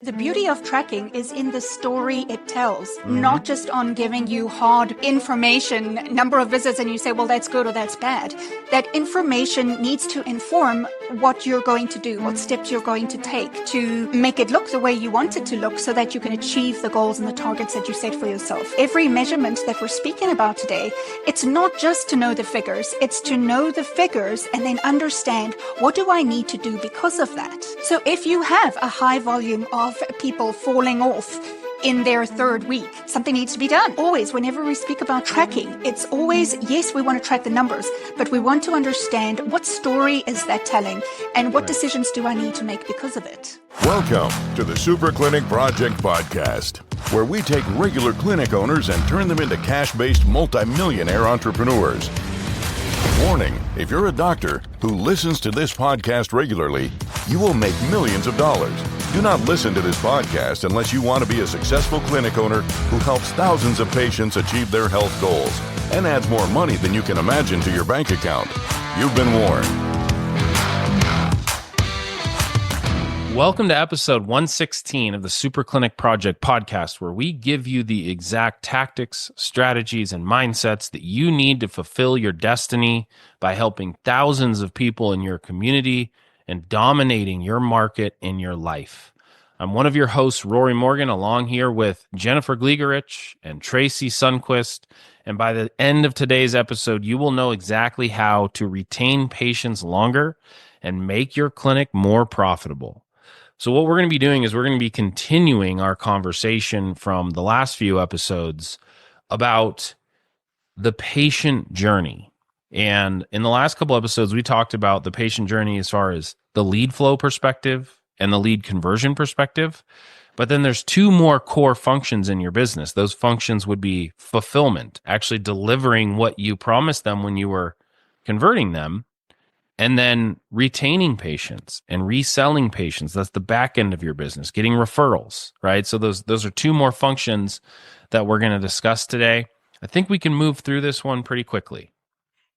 The beauty of tracking is in the story it tells, not just on giving you hard information, number of visits, and you say, well, that's good or that's bad. That information needs to inform what you're going to do, what steps you're going to take to make it look the way you want it to look so that you can achieve the goals and the targets that you set for yourself. Every measurement that we're speaking about today, it's not just to know the figures, it's to know the figures and then understand what do I need to do because of that. So if you have a high volume of people falling off in their third week, something needs to be done. Always, whenever we speak about tracking, it's always, yes, we want to track the numbers, but we want to understand what story is that telling and what decisions do I need to make because of it. Welcome to the Super Clinic Project Podcast, where we take regular clinic owners and turn them into cash-based multimillionaire entrepreneurs. Warning, if you're a doctor who listens to this podcast regularly, you will make millions of dollars. Do not listen to this podcast unless you want to be a successful clinic owner who helps thousands of patients achieve their health goals and adds more money than you can imagine to your bank account. You've been warned. Welcome to episode 116 of the Super Clinic Project Podcast, where we give you the exact tactics, strategies, and mindsets that you need to fulfill your destiny by helping thousands of people in your community and dominating your market in your life. I'm one of your hosts, Rory Morgan, along here with Jennifer Gligoric and Tracey Sundkvist. And by the end of today's episode, you will know exactly how to retain patients longer and make your clinic more profitable. So what we're going to be doing is we're going to be continuing our conversation from the last few episodes about the patient journey. And in the last couple episodes, we talked about the patient journey as far as the lead flow perspective and the lead conversion perspective. But then there's two more core functions in your business. Those functions would be fulfillment, actually delivering what you promised them when you were converting them, and then retaining patients and reselling patients. That's the back end of your business, getting referrals, right? So those are two more functions that we're going to discuss today. I think we can move through this one pretty quickly.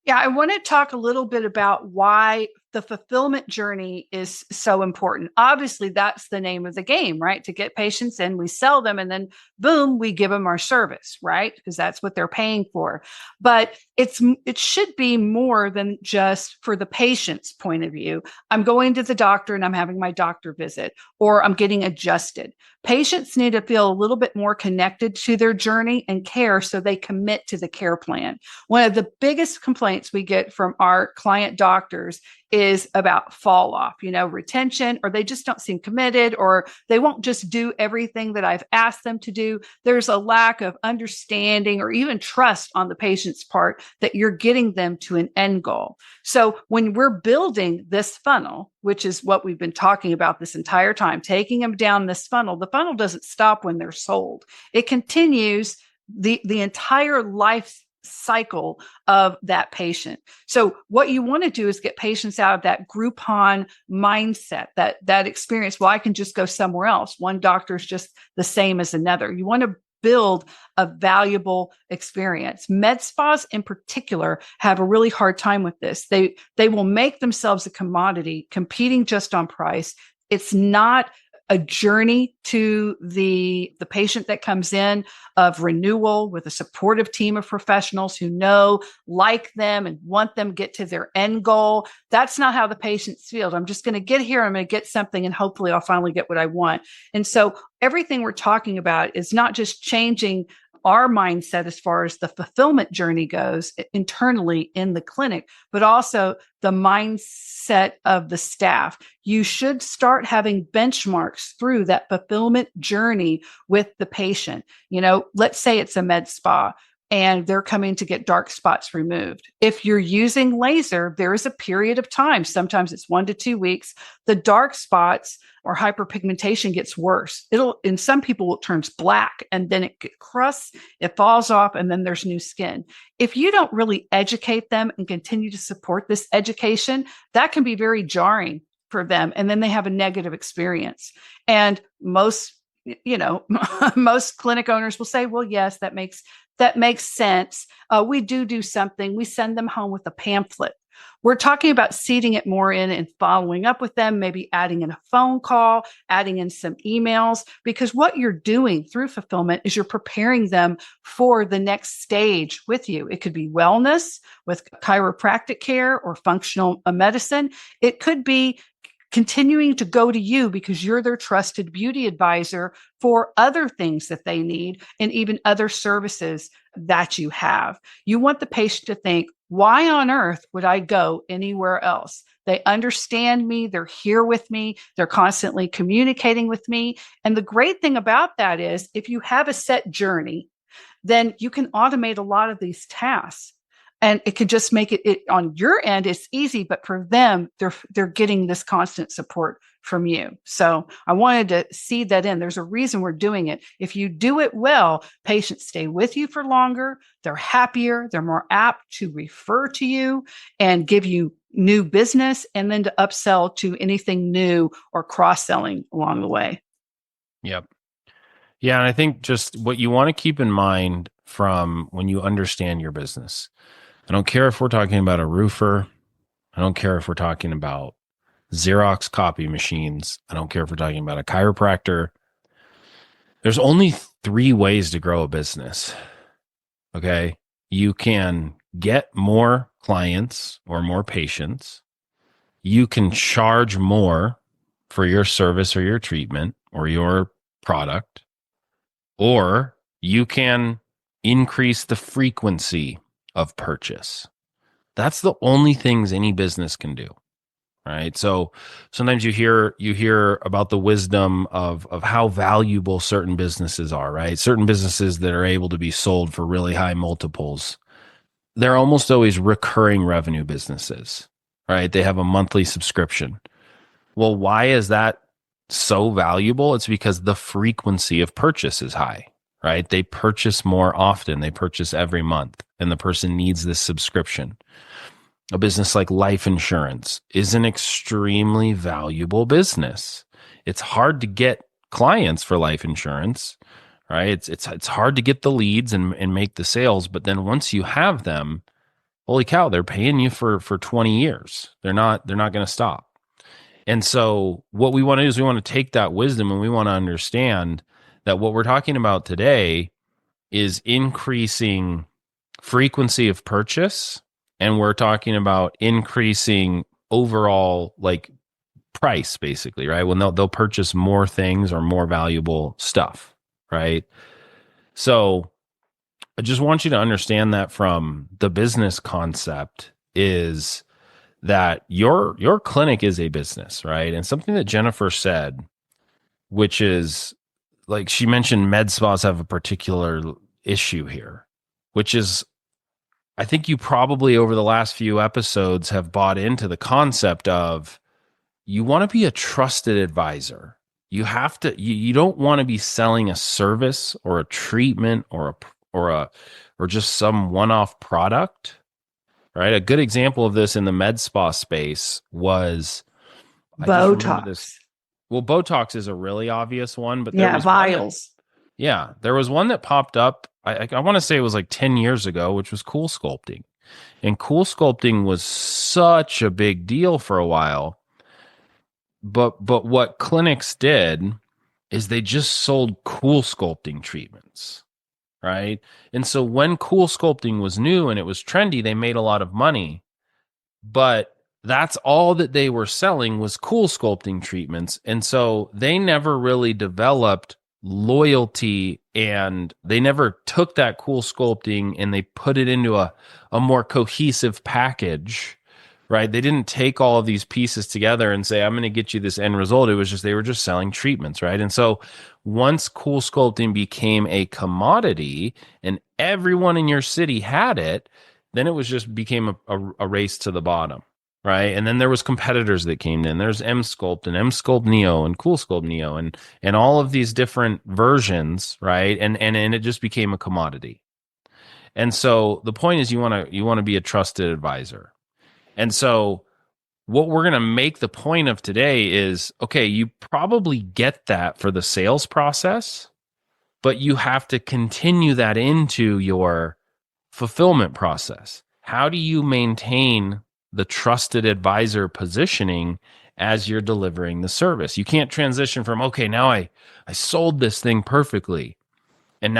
Yeah, I want to talk a little bit about why the fulfillment journey is so important. Obviously, that's the name of the game, right? To get patients in, we sell them, and then boom, we give them our service, right? Because that's what they're paying for. But it should be more than just for the patient's point of view. I'm going to the doctor and I'm having my doctor visit, or I'm getting adjusted. Patients need to feel a little bit more connected to their journey and care so they commit to the care plan. One of the biggest complaints we get from our client doctors is about fall off, retention, or they just don't seem committed, or they won't just do everything that I've asked them to do. There's a lack of understanding or even trust on the patient's part that you're getting them to an end goal. So when we're building this funnel, which is what we've been talking about this entire time, taking them down this funnel, the funnel doesn't stop when they're sold. It continues the entire life cycle of that patient. So what you want to do is get patients out of that Groupon mindset, that experience. Well, I can just go somewhere else. One doctor is just the same as another. You want to build a valuable experience. Med spas in particular have a really hard time with this. They will make themselves a commodity, competing just on price. It's not a journey to the patient that comes in of renewal with a supportive team of professionals who know, like them, and want them get to their end goal. That's not how the patients feel. I'm just going to get here. I'm going to get something, and hopefully I'll finally get what I want. And so everything we're talking about is not just changing our mindset as far as the fulfillment journey goes internally in the clinic, but also the mindset of the staff. You should start having benchmarks through that fulfillment journey with the patient. Let's say it's a med spa and they're coming to get dark spots removed. If you're using laser, there is a period of time. Sometimes it's 1 to 2 weeks. The dark spots or hyperpigmentation gets worse. In some people, it turns black and then it crusts, it falls off, and then there's new skin. If you don't really educate them and continue to support this education, that can be very jarring for them. And then they have a negative experience. And most clinic owners will say, well, yes, that makes sense. We do something. We send them home with a pamphlet We're talking about seeding it more in and following up with them, maybe adding in a phone call, adding in some emails, because what you're doing through fulfillment is you're preparing them for the next stage with you. It could be wellness with chiropractic care or functional medicine. It could be continuing to go to you because you're their trusted beauty advisor for other things that they need and even other services that you have. You want the patient to think, why on earth would I go anywhere else? They understand me. They're here with me. They're constantly communicating with me. And the great thing about that is if you have a set journey, then you can automate a lot of these tasks. And it can just make it on your end, it's easy, but for them, they're getting this constant support from you. So I wanted to seed that in. There's a reason we're doing it. If you do it well, patients stay with you for longer, they're happier, they're more apt to refer to you and give you new business, and then to upsell to anything new or cross-selling along the way. Yep. Yeah. And I think just what you want to keep in mind from when you understand your business. I don't care if we're talking about a roofer. I don't care if we're talking about Xerox copy machines. I don't care if we're talking about a chiropractor. There's only 3 ways to grow a business. Okay. You can get more clients or more patients. You can charge more for your service or your treatment or your product, or you can increase the frequency of purchase. That's the only things any business can do, right? So sometimes you hear about the wisdom of how valuable certain businesses are, right? Certain businesses that are able to be sold for really high multiples, they're almost always recurring revenue businesses, right? They have a monthly subscription. Well, why is that so valuable? It's because the frequency of purchase is high, right? They purchase more often. They purchase every month, and the person needs this subscription. A business like life insurance is an extremely valuable business. It's hard to get clients for life insurance, right? It's hard to get the leads and make the sales, but then once you have them, holy cow, they're paying you for 20 years. They're not going to stop. And so what we want to do is we want to take that wisdom and we want to understand that what we're talking about today is increasing frequency of purchase, and we're talking about increasing overall like price, basically, right? When they'll purchase more things or more valuable stuff, right? So I just want you to understand that from the business concept is that your clinic is a business, right? And something that Jennifer said, which is like she mentioned med spas have a particular issue here, which is I think you probably over the last few episodes have bought into the concept of you want to be a trusted advisor. You have to you don't want to be selling a service or a treatment or just some one-off product. Right? A good example of this in the med spa space was Botox. Well, Botox is a really obvious one, but there was vials. There was one that popped up. I want to say it was like 10 years ago, which was Cool Sculpting. And Cool Sculpting was such a big deal for a while. But what clinics did is they just sold Cool Sculpting treatments, right? And so when Cool Sculpting was new and it was trendy, they made a lot of money. But that's all that they were selling was Cool Sculpting treatments. And so they never really developed loyalty, and they never took that Cool Sculpting and they put it into a more cohesive package, right? They didn't take all of these pieces together and say, I'm going to get you this end result. It was just, they were just selling treatments, right? And so once Cool Sculpting became a commodity and everyone in your city had it, then it was just became a race to the bottom, right? And then there was competitors that came in. There's M-Sculpt and M-Sculpt Neo and Cool Sculpt Neo and all of these different versions, right? And it just became a commodity. And so the point is you want to be a trusted advisor. And so what we're going to make the point of today is, okay, you probably get that for the sales process, but you have to continue that into your fulfillment process. How do you maintain the trusted advisor positioning as you're delivering the service. You can't transition from, okay, now I sold this thing perfectly. But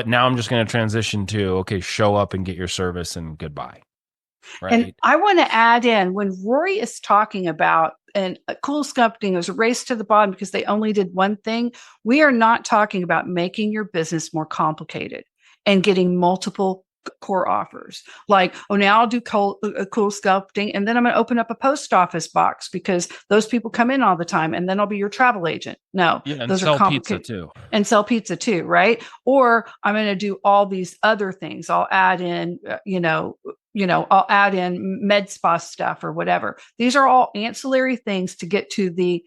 now I'm just going to transition to, okay, show up and get your service and goodbye. Right. And I want to add in when Rory is talking about and cool sculpting is a race to the bottom because they only did one thing. We are not talking about making your business more complicated and getting multiple core offers. Like, oh, now I'll do cool sculpting and then I'm going to open up a post office box because those people come in all the time and then I'll be your travel agent. No, yeah, and those sell are complicated. pizza too. And sell pizza too, right? Or I'm going to do all these other things. I'll add in, I'll add in med spa stuff or whatever. These are all ancillary things to get to the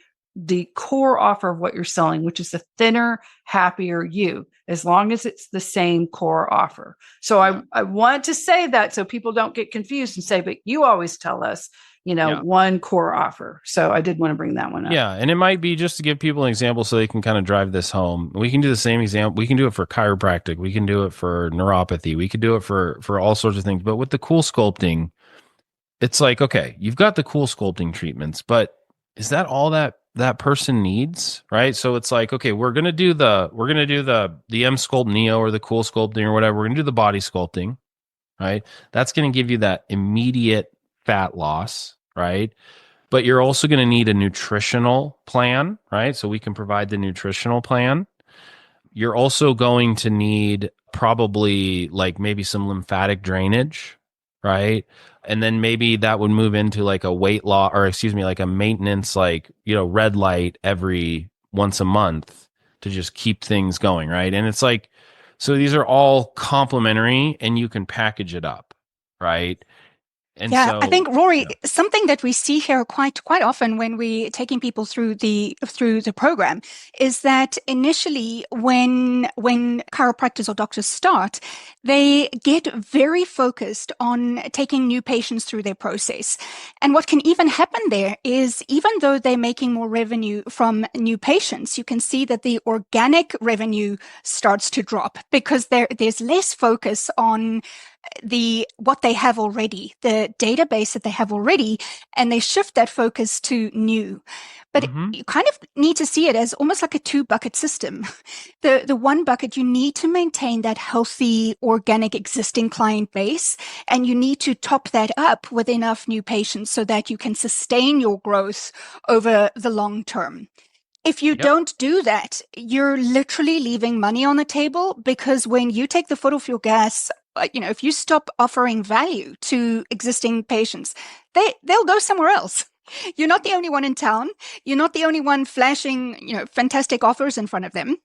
core offer of what you're selling, which is a thinner, happier you, as long as it's the same core offer. So I want to say that so people don't get confused and say, but you always tell us, one core offer. So I did want to bring that one up. Yeah. And it might be just to give people an example so they can kind of drive this home. We can do the same example. We can do it for chiropractic. We can do it for neuropathy. We could do it for all sorts of things. But with the cool sculpting, it's like, okay, you've got the cool sculpting treatments, but is that all that person needs? Right. So it's like, okay, we're going to do the M Sculpt Neo or the cool sculpting or whatever. We're going to do the body sculpting, right? That's going to give you that immediate fat loss, right? But you're also going to need a nutritional plan, right? So we can provide the nutritional plan. You're also going to need probably like maybe some lymphatic drainage, right? And then maybe that would move into like a weight loss, or excuse me, like a maintenance, like, red light every once a month to just keep things going, right? And it's like, so these are all complementary and you can package it up, right? And so, I think Rory, something that we see here quite often when we're taking people through the program is that initially when chiropractors or doctors start, they get very focused on taking new patients through their process. And what can even happen there is even though they're making more revenue from new patients, you can see that the organic revenue starts to drop because there's less focus on what they have already, the database that they have already, and they shift that focus to new. But you kind of need to see it as almost like a 2-bucket system. The one bucket, you need to maintain that healthy, organic existing client base, and you need to top that up with enough new patients so that you can sustain your growth over the long term. If you don't do that, you're literally leaving money on the table because when you take the foot off your gas, if you stop offering value to existing patients, they'll go somewhere else. You're not the only one in town. You're not the only one flashing, fantastic offers in front of them.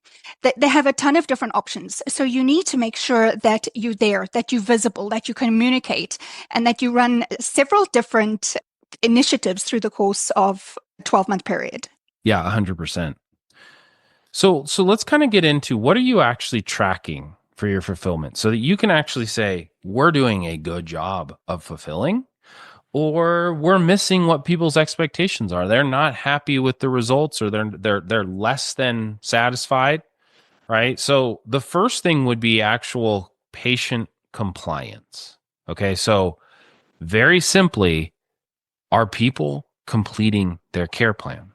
They have a ton of different options. So you need to make sure that you're there, that you're visible, that you communicate, and that you run several different initiatives through the course of a 12-month period. Yeah, 100%. So let's kind of get into what are you actually tracking for your fulfillment so that you can actually say, we're doing a good job of fulfilling, or we're missing what people's expectations are. They're not happy with the results, or they're less than satisfied, right? So the first thing would be actual patient compliance. Okay, so very simply, are people completing their care plan?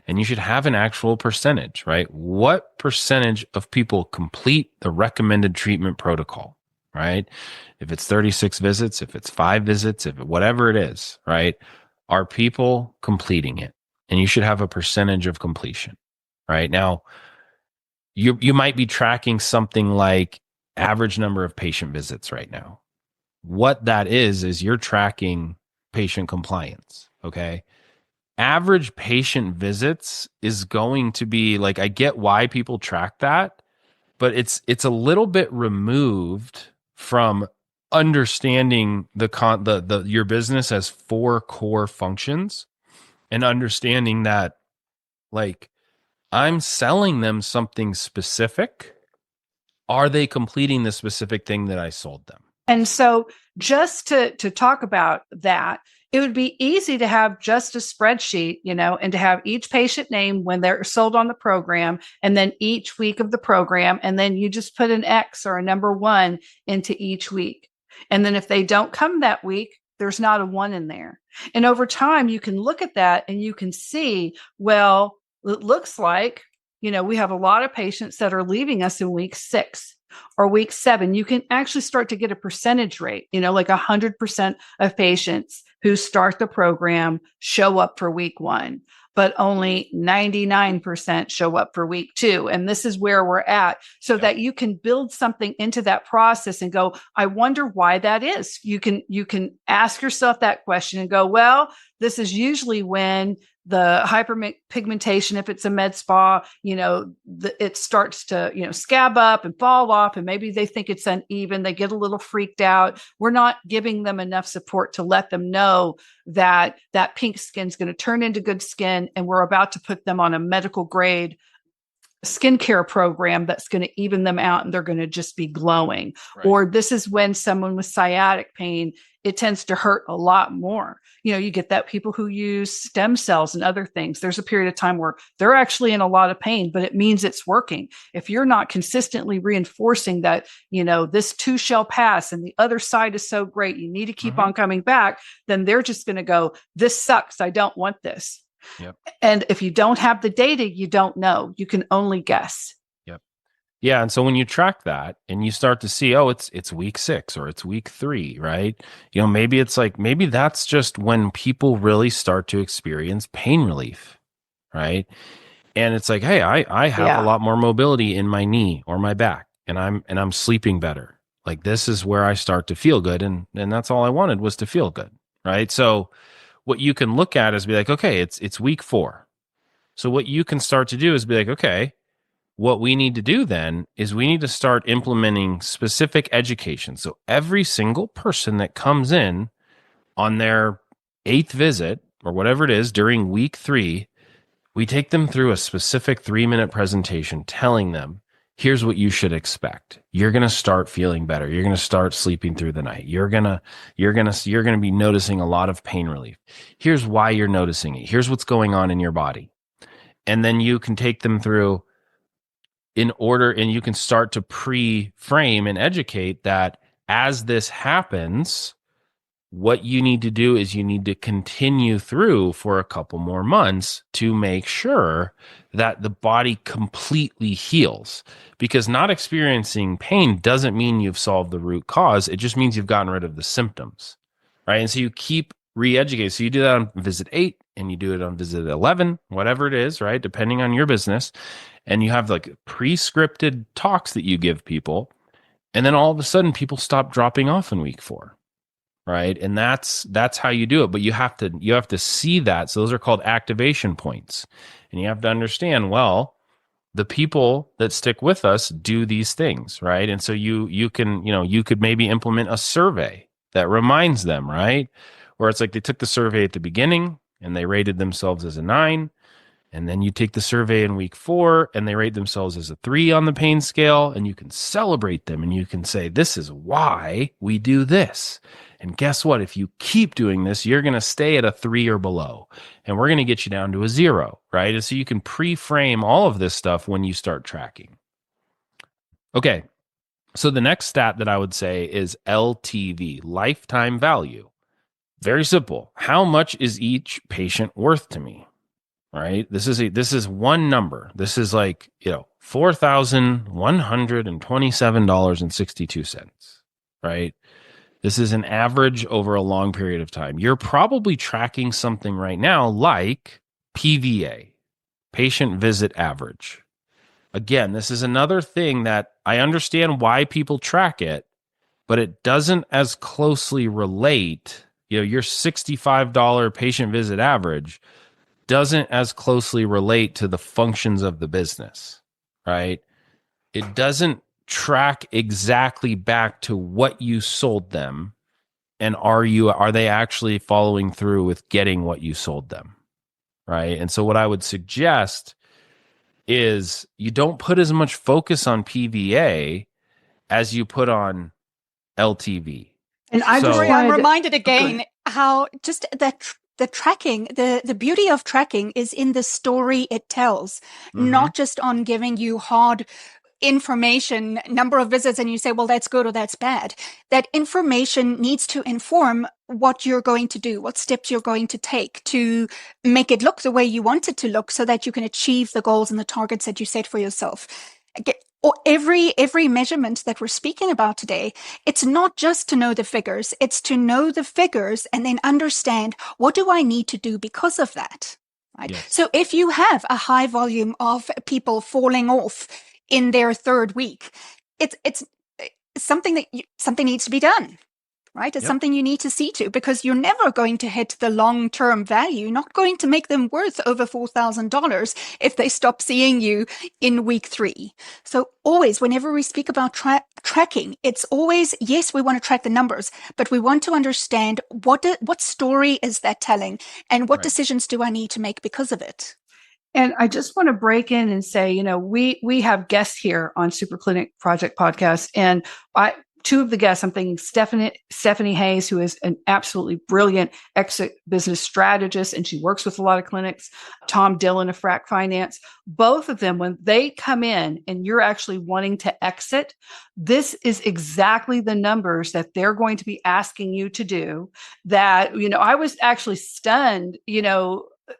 And you should have an actual percentage, right? What percentage of people complete the recommended treatment protocol, right? If it's 36 visits, if it's 5 visits, whatever it is, right? Are people completing it? And you should have a percentage of completion, right? Now, you might be tracking something like average number of patient visits right now. What that is you're tracking patient compliance, okay? Average patient visits is going to be like, I get why people track that, but it's a little bit removed from understanding your business as 4 core functions and understanding that, like, I'm selling them something specific. Are they completing the specific thing that I sold them? And so just to talk about that, it would be easy to have just a spreadsheet, and to have each patient name when they're sold on the program, and then each week of the program, and then you just put an X or a number 1 into each week. And then if they don't come that week, There's not a 1 in there. And over time, you can look at that and you can see, well, it looks like, we have a lot of patients that are leaving us in week 6 or week 7. You can actually start to get a percentage rate, like 100% of patients who start the program show up for week 1, but only 99% show up for week 2. And this is where we're at, so that you can build something into that process and go, I wonder why that is. You can ask yourself that question and go, well, this is usually when the hyperpigmentation, if it's a med spa, it starts to, scab up and fall off. And maybe they think it's uneven. They get a little freaked out. We're not giving them enough support to let them know that that pink skin is going to turn into good skin. And we're about to put them on a medical grade skincare program that's going to even them out, and they're going to just be glowing. Right. Or this is when someone with sciatic pain, it tends to hurt a lot more. You get that people who use stem cells and other things, there's a period of time where they're actually in a lot of pain, but it means it's working. If you're not consistently reinforcing that, this too shall pass and the other side is so great, you need to keep on coming back, then they're just going to go, this sucks, I don't want this. Yep. And if you don't have the data, you don't know. You can only guess. Yep. Yeah. And so when you track that and you start to see, oh, it's week 6 or it's week 3, right? Maybe it's like, maybe that's just when people really start to experience pain relief, right? And it's like, hey, I have a lot more mobility in my knee or my back, and I'm sleeping better. Like, this is where I start to feel good. And that's all I wanted, was to feel good, right? So what you can look at is be like, okay, it's week 4. So what you can start to do is be like, okay, what we need to do then is we need to start implementing specific education. So every single person that comes in on their 8th visit or whatever it is during week 3, we take them through a specific 3-minute presentation telling them, here's what you should expect. You're going to start feeling better. You're going to start sleeping through the night. You're going to be noticing a lot of pain relief. Here's why you're noticing it. Here's what's going on in your body. And then you can take them through and you can start to pre-frame and educate that as this happens, what you need to do is you need to continue through for a couple more months to make sure that the body completely heals. Because not experiencing pain doesn't mean you've solved the root cause. It just means you've gotten rid of the symptoms, right? And so you keep re-educating. So you do that on visit 8 and you do it on visit 11, whatever it is, right? Depending on your business. And you have like pre-scripted talks that you give people. And then all of a sudden people stop dropping off in week 4. Right. And that's how you do it. But you have to see that. So those are called activation points. And you have to understand, well, the people that stick with us do these things, right? And so you could maybe implement a survey that reminds them, right? Where it's like they took the survey at the beginning and they rated themselves as a 9. And then you take the survey in week 4 and they rate themselves as a 3 on the pain scale, and you can celebrate them and you can say, this is why we do this. And guess what? If you keep doing this, you're going to stay at a 3 or below, and we're going to get you down to a 0, right? And so you can pre-frame all of this stuff when you start tracking. Okay. So the next stat that I would say is LTV, lifetime value. Very simple. How much is each patient worth to me? Right? This is one number. This is like, $4,127.62, right? This is an average over a long period of time. You're probably tracking something right now like PVA, patient visit average. Again, this is another thing that I understand why people track it, but it doesn't as closely relate. Your $65 patient visit average doesn't as closely relate to the functions of the business, right? It doesn't track exactly back to what you sold them, and are they actually following through with getting what you sold them, right? And so what I would suggest is you don't put as much focus on PVA as you put on LTV. And I'm reminded again how just that the tracking, the beauty of tracking is in the story it tells, not just on giving you hard information, number of visits, and you say, well, that's good or that's bad. That information needs to inform what you're going to do, what steps you're going to take to make it look the way you want it to look so that you can achieve the goals and the targets that you set for yourself. Or every measurement that we're speaking about today, it's not just to know the figures, it's to know the figures and then understand, what do I need to do because of that? Right? Yes. So if you have a high volume of people falling off in their third week, it's something something needs to be done. Right? It's something you need to see to, because you're never going to hit the long-term value, not going to make them worth over $4,000 if they stop seeing you in week 3. So always, whenever we speak about tracking, it's always, yes, we want to track the numbers, but we want to understand what story is that telling, and what decisions do I need to make because of it? And I just want to break in and say, we have guests here on Super Clinic Project Podcast, and two of the guests, I'm thinking Stephanie Hayes, who is an absolutely brilliant exit business strategist, and she works with a lot of clinics. Tom Dillon of Frac Finance. Both of them, when they come in and you're actually wanting to exit, this is exactly the numbers that they're going to be asking you to do. That, I was actually stunned,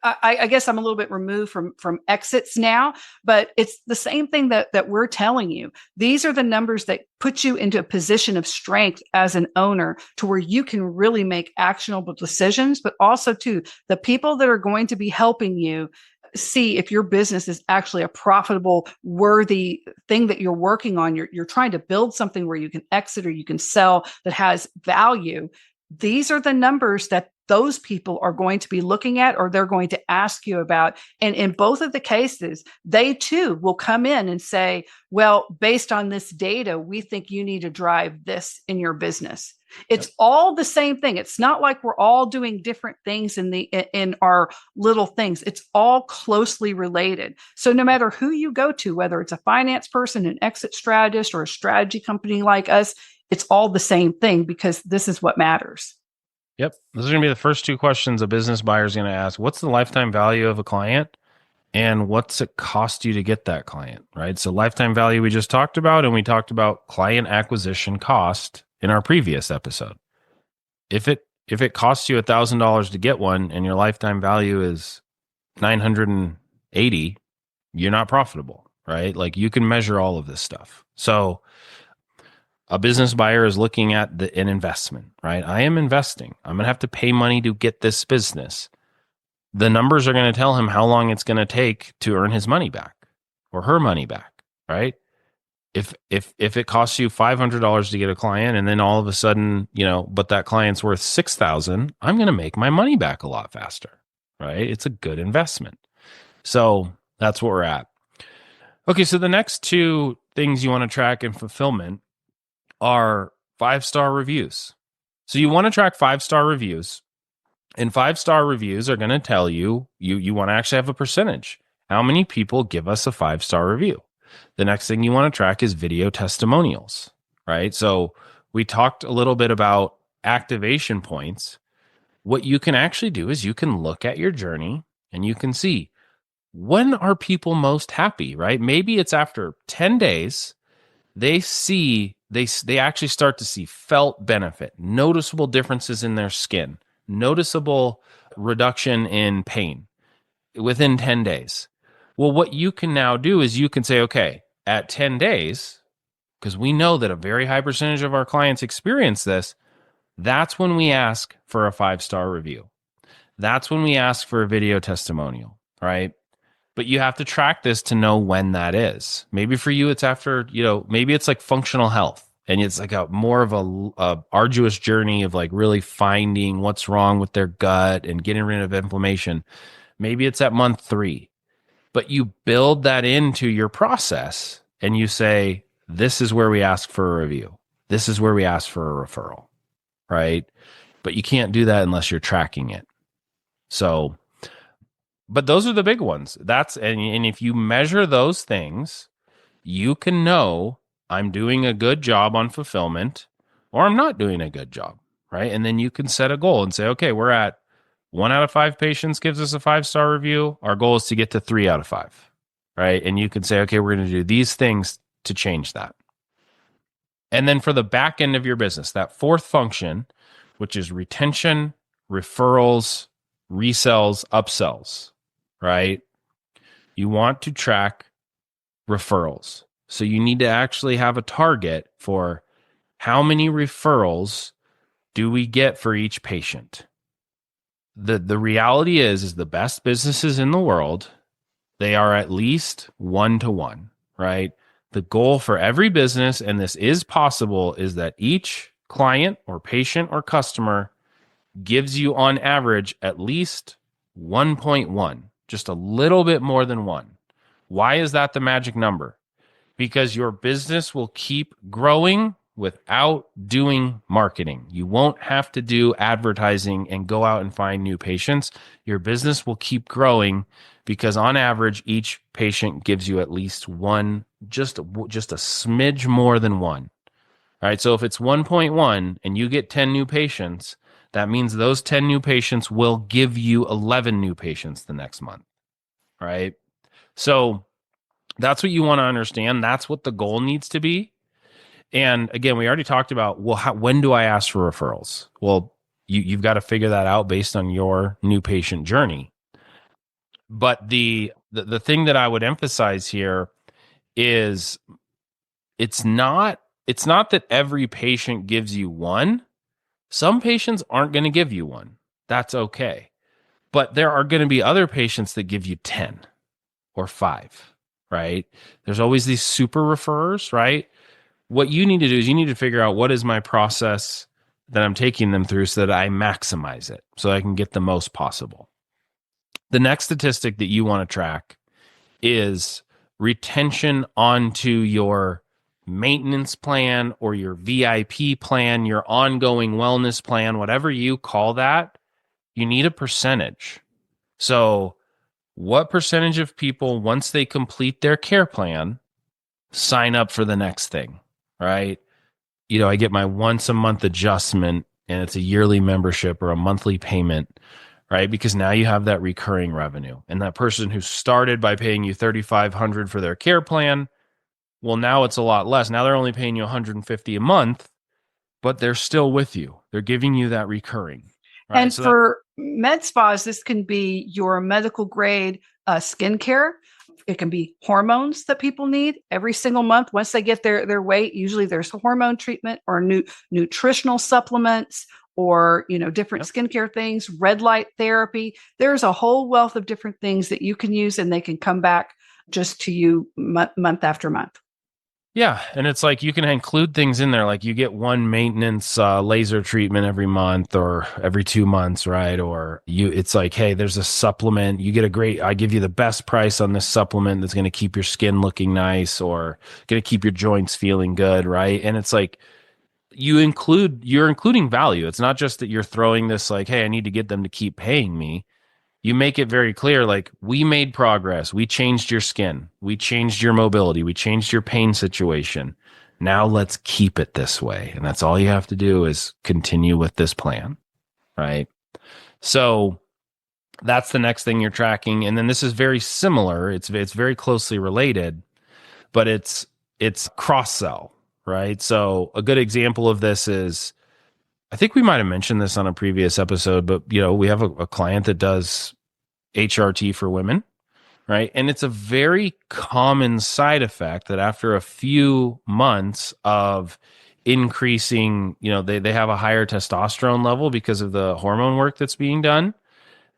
I guess I'm a little bit removed from exits now, but it's the same thing that we're telling you. These are the numbers that put you into a position of strength as an owner to where you can really make actionable decisions, but also too, the people that are going to be helping you see if your business is actually a profitable, worthy thing that you're working on. You're trying to build something where you can exit or you can sell that has value. These are the numbers that those people are going to be looking at, or they're going to ask you about. And in both of the cases, they too will come in and say, well, based on this data, we think you need to drive this in your business. It's all the same thing. It's not like we're all doing different things in our little things. It's all closely related. So no matter who you go to, whether it's a finance person, an exit strategist, or a strategy company like us, it's all the same thing, because this is what matters. Yep. Those are going to be the first 2 questions a business buyer is going to ask. What's the lifetime value of a client? And what's it cost you to get that client, right? So lifetime value we just talked about, and we talked about client acquisition cost in our previous episode. If it costs you $1,000 to get one and your lifetime value is $980, you're not profitable, right? Like, you can measure all of this stuff. So a business buyer is looking at an investment, right? I am investing. I'm going to have to pay money to get this business. The numbers are going to tell him how long it's going to take to earn his money back or her money back, right? If it costs you $500 to get a client, and then all of a sudden, but that client's worth $6,000, I'm going to make my money back a lot faster, right? It's a good investment. So that's what we're at. Okay, so the next 2 things you want to track in fulfillment are 5-star reviews. So you want to track 5-star reviews, and 5-star reviews are going to tell you want to actually have a percentage. How many people give us a 5-star review? The next thing you want to track is video testimonials, right? So we talked a little bit about activation points. What you can actually do is you can look at your journey and you can see, when are people most happy, right? Maybe it's after 10 days, they actually start to see felt benefit, noticeable differences in their skin, noticeable reduction in pain within 10 days. Well, what you can now do is you can say, okay, at 10 days, because we know that a very high percentage of our clients experience this, that's when we ask for a 5-star review. That's when we ask for a video testimonial, right? But you have to track this to know when that is. Maybe for you, it's after, maybe it's like functional health, and it's like a more of a arduous journey of like really finding what's wrong with their gut and getting rid of inflammation. Maybe it's at month 3, but you build that into your process and you say, this is where we ask for a review. This is where we ask for a referral, right? But you can't do that unless you're tracking it. So, but those are the big ones. And if you measure those things, you can know I'm doing a good job on fulfillment or I'm not doing a good job, right? And then you can set a goal and say, okay, we're at 1 out of 5 patients gives us a 5-star review. Our goal is to get to 3 out of 5, right? And you can say, okay, we're going to do these things to change that. And then for the back end of your business, that fourth function, which is retention, referrals, resells, upsells, right? You want to track referrals. So you need to actually have a target for how many referrals do we get for each patient. The reality is the best businesses in the world, they are at least 1-to-1, right? The goal for every business, and this is possible, is that each client or patient or customer gives you on average at least 1.1, just a little bit more than 1. Why is that the magic number? Because your business will keep growing without doing marketing. You won't have to do advertising and go out and find new patients. Your business will keep growing because on average, each patient gives you at least 1, just a smidge more than 1. All right. So if it's 1.1 and you get 10 new patients, that means those 10 new patients will give you 11 new patients the next month. Right. So that's what you want to understand. That's what the goal needs to be. And again, we already talked about, well, when do I ask for referrals? Well, you've got to figure that out based on your new patient journey. But the thing that I would emphasize here is it's not that every patient gives you 1. Some patients aren't going to give you 1. That's okay. But there are going to be other patients that give you 10 or 5, right? There's always these super referrers, right? What you need to do is you need to figure out what is my process that I'm taking them through so that I maximize it, so I can get the most possible. The next statistic that you want to track is retention onto your maintenance plan or your VIP plan, your ongoing wellness plan, whatever you call that. You need a percentage. So what percentage of people, once they complete their care plan, sign up for the next thing, right? I get my once a month adjustment and it's a yearly membership or a monthly payment, right? Because now you have that recurring revenue. And that person who started by paying you $3,500 for their care plan, well, now it's a lot less. Now they're only paying you $150 a month, but they're still with you. They're giving you that recurring. Right? And for med spas, this can be your medical grade skincare. It can be hormones that people need every single month. Once they get their weight, usually there's a hormone treatment or nutritional supplements or different skincare things, red light therapy. There's a whole wealth of different things that you can use, and they can come back just to you month after month. Yeah. And it's like you can include things in there, like you get one maintenance laser treatment every month or every 2 months, right? Or it's like, hey, there's a supplement. You get I give you the best price on this supplement that's going to keep your skin looking nice or going to keep your joints feeling good, right? And it's like you're including value. It's not just that you're throwing this like, hey, I need to get them to keep paying me. You make it very clear, like, we made progress. We changed your skin. We changed your mobility. We changed your pain situation. Now let's keep it this way. And that's all you have to do is continue with this plan, right? So that's the next thing you're tracking. And then this is very similar. It's very closely related, but it's cross-sell, right? So a good example of this is, I think we might have mentioned this on a previous episode, but we have a client that does HRT for women, right? And it's a very common side effect that after a few months of increasing, they have a higher testosterone level because of the hormone work that's being done.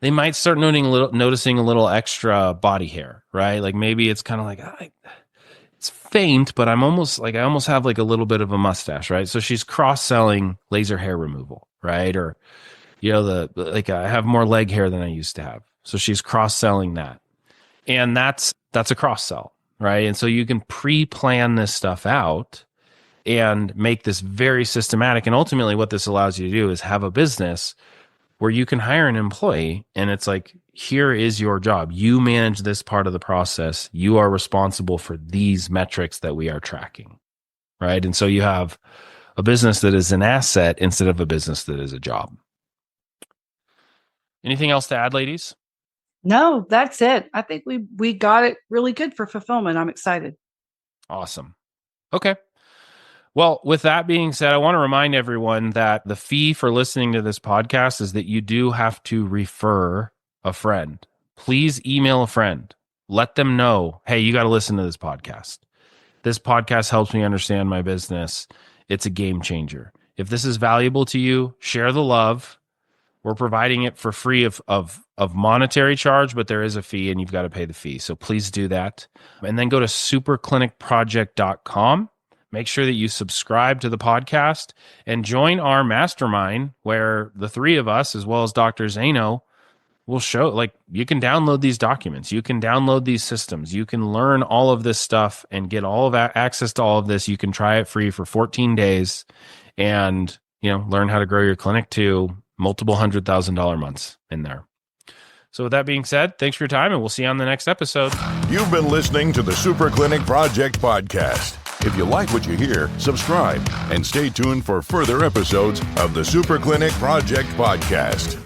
They might start noticing a little extra body hair, right? Like maybe it's kind of like, it's faint, but I almost have like a little bit of a mustache, right? So she's cross-selling laser hair removal, right? Or, I have more leg hair than I used to have. So she's cross-selling that. And that's a cross-sell, right? And so you can pre-plan this stuff out and make this very systematic. And ultimately what this allows you to do is have a business where you can hire an employee and it's like, here is your job. You manage this part of the process. You are responsible for these metrics that we are tracking, right? And so you have a business that is an asset instead of a business that is a job. Anything else to add, ladies? No, that's it. I think we got it really good for fulfillment. I'm excited. Awesome. Okay. Well, with that being said, I want to remind everyone that the fee for listening to this podcast is that you do have to refer a friend. Please email a friend. Let them know, hey, you got to listen to this podcast. This podcast helps me understand my business. It's a game changer. If this is valuable to you, share the love. We're providing it for free of monetary charge, but there is a fee and you've got to pay the fee. So please do that. And then go to superclinicproject.com. Make sure that you subscribe to the podcast and join our mastermind where the three of us, as well as Dr. Zaino, will show, like, you can download these documents. You can download these systems. You can learn all of this stuff and get all of that access to all of this. You can try it free for 14 days and, learn how to grow your clinic to multiple $100,000 months in there. So with that being said, thanks for your time and we'll see you on the next episode. You've been listening to the Super Clinic Project podcast. If you like what you hear, subscribe and stay tuned for further episodes of the Super Clinic Project podcast.